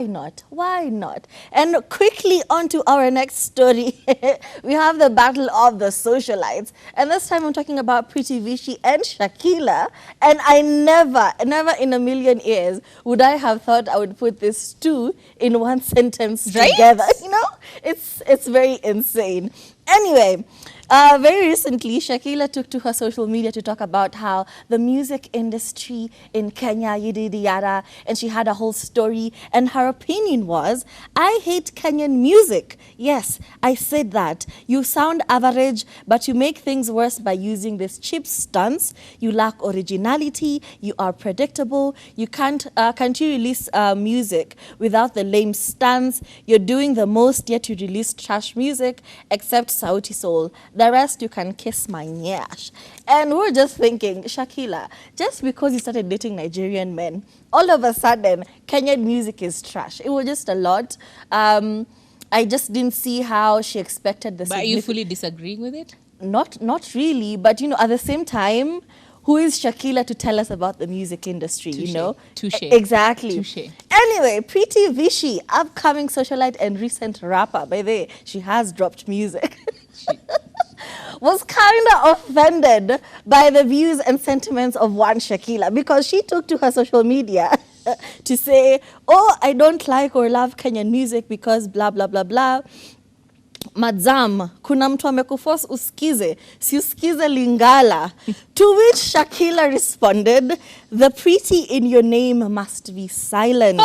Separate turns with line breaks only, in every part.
not? Why not? And quickly on to our next story. We have the battle of the socialites. And this time I'm talking about Pritty Vishy and Shakilla. And I never in a million years would I have thought I would put these two in one sentence
Right?
together. You know, it's very insane. Anyway, very recently, Shakilla took to her social media to talk about how the music industry in Kenya, yada, and she had a whole story. And her opinion was, I hate Kenyan music. Yes, I said that. You sound average, but you make things worse by using these cheap stunts. You lack originality. You are predictable. You can't you release music without the lame stunts? You're doing the most, yet you release trash music, except Sauti Soul. The rest you can kiss my nyash. And we're just thinking, Shakilla, just because you started dating Nigerian men, all of a sudden, Kenyan music is trash. It was just a lot. I just didn't see how she expected the
But are you fully disagreeing with it?
Not really, but you know, at the same time, who is Shakilla to tell us about the music industry,
Touché.
you know?
Touché.
Exactly.
Touché.
Anyway, Pritty Vishy, upcoming socialite and recent rapper, by the way, she has dropped music, was kind of offended by the views and sentiments of one Shakilla because she took to her social media to say, oh, I don't like or love Kenyan music because blah, blah, blah, blah. Madzam, kuna mtu amekuforce usikize, si usikize Lingala. To which Shakilla responded, the pretty in your name must be silent.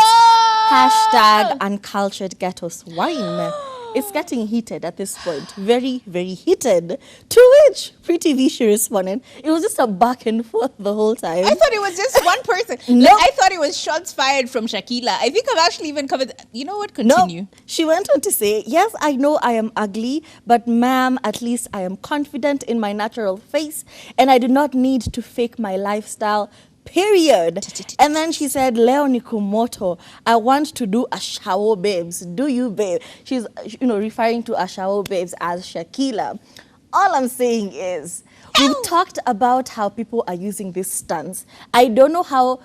Hashtag uncultured ghetto swine. It's getting heated at this point. Very, very heated. To which Pritty Vishy responded, it was just a back and forth the whole time.
I thought it was just one person.
No.
Like, I thought it was shots fired from Shakilla. I think I've actually even covered. You know what? Continue.
No, she went on to say, yes, I know I am ugly, but ma'am, at least I am confident in my natural face and I do not need to fake my lifestyle, period. And then she said, Leo ni kumoto, I want to do Ashawo babes. Do you, babe? She's, you know, referring to Ashawo babes as Shakilla. All I'm saying is, we've talked about how people are using these stunts. I don't know how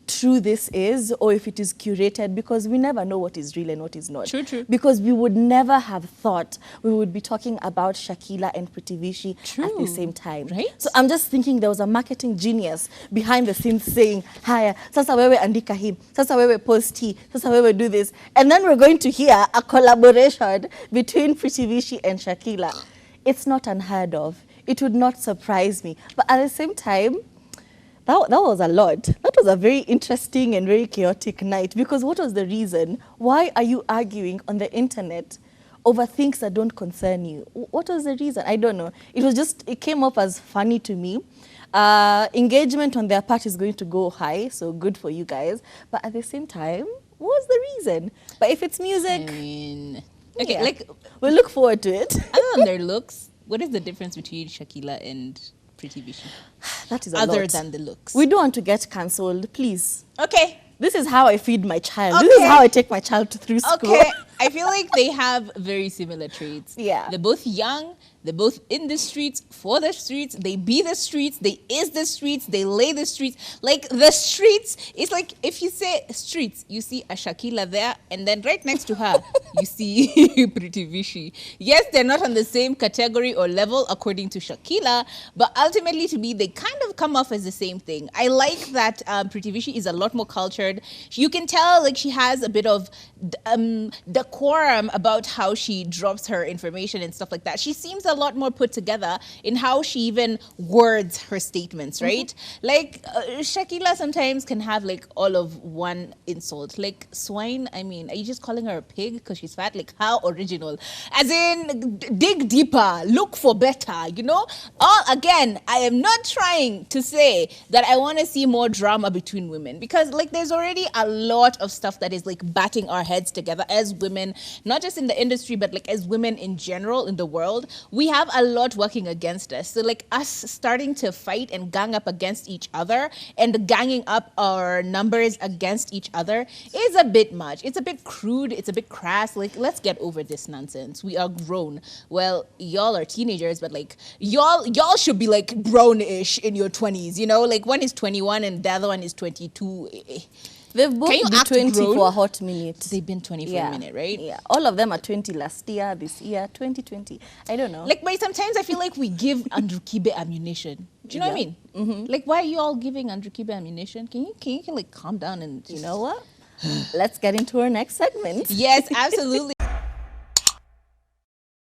true this is or if it is curated because we never know what is real and what is not.
True.
Because we would never have thought we would be talking about Shakilla and Pritty Vishy at the same time.
Right?
So I'm just thinking there was a marketing genius behind the scenes saying, haya, sasa wewe andika him, sasa wewe post hii, sasa wewe do this. And then we're going to hear a collaboration between Pritty Vishy and Shakilla. It's not unheard of. It would not surprise me. But at the same time, that was a lot. That was a very interesting and very chaotic night because what was the reason? Why are you arguing on the internet over things that don't concern you? What was the reason? I don't know. It was just, it came up as funny to me. Engagement on their part is going to go high, so good for you guys. But at the same time, what was the reason? But if it's music,
I mean, okay,
yeah,
like
we'll look forward to it.
other than their looks, what is the difference between Shakilla and Pritty Vishy?
That is a
Other
lot.
than the looks.
We don't want to get cancelled, please.
Okay.
This is how I feed my child. This is
Okay.
how I take my child through school.
Okay. I feel like they have very similar traits.
Yeah.
They're both young. They're both in the streets, for the streets. They be the streets. They is the streets. They lay the streets. Like the streets, it's like if you say streets, you see a Shakilla there, and then right next to her, you see Pritty Vishy. Yes, they're not on the same category or level according to Shakilla, but ultimately to me, they kind of come off as the same thing. I like that Pritty Vishy is a lot more cultured. You can tell like she has a bit of decorum about how she drops her information and stuff like that. She seems a lot more put together in how she even words her statements, right? Like Shakilla sometimes can have like all of one insult, like swine. I mean, are you just calling her a pig because she's fat? Like how original? As in, dig deeper, look for better, you know? Again, I am not trying to say that I want to see more drama between women because like there's already a lot of stuff that is like batting our heads together as women, not just in the industry, but like as women in general in the world. We have a lot working against us. So like us starting to fight and gang up against each other and ganging up our numbers against each other is a bit much. It's a bit crude. It's a bit crass. Like, let's get over this nonsense. We are grown. Well, y'all are teenagers, but like y'all should be like grown-ish in your 20s, you know? Like one is 21 and the other one is 22.
They've both
Can you
been
act
20
grown?
for a hot minute.
They've been 20 for a minute, right?
Yeah. All of them are 20 last year, this year, 2020. I don't know.
Like, but sometimes I feel like we give Andrew Kibe ammunition. Do you know what I mean? Mm-hmm. Like, why are you all giving Andrew Kibe ammunition? Can you like calm down and
you know what? Let's get into our next segment.
Yes, absolutely.